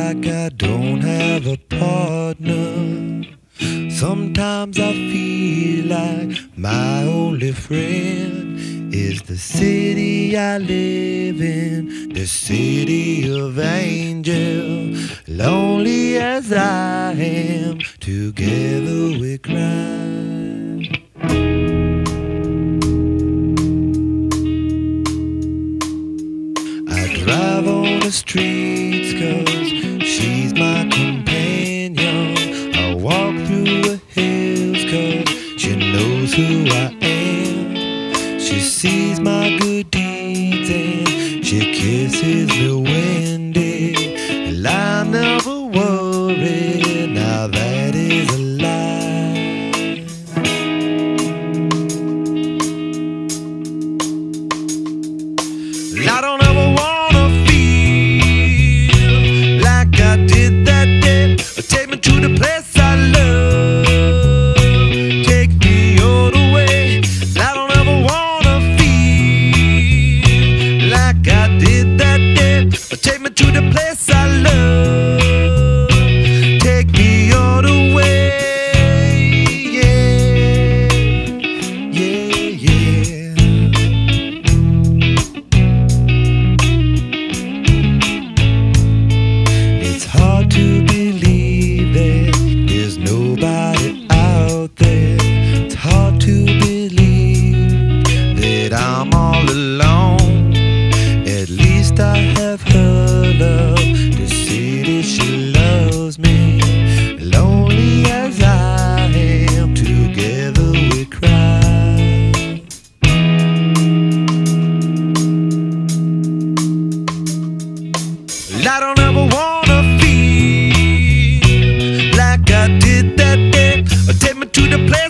like I don't have a partner. Sometimes I feel like my only friend is the city I live in, the city of angels. Lonely as I am, together we cry. Drive on the streets 'cause she's my companion. I walk through the hills 'cause she knows who I am. She sees my good deeds and she kisses me windy. And I never worry, now that is a lie. I don't ever want to the place I love, take me all the way. I don't ever wanna feel like I did that day. Take me to the place I love, take me all the way. Yeah, yeah, yeah. It's hard to believe there's nobody out there. It's hard to believe that I'm all alone. At least I have her love to see that she loves me. Lonely as I am, together we cry. I don't ever wanna feel like I did that day. Take me to the place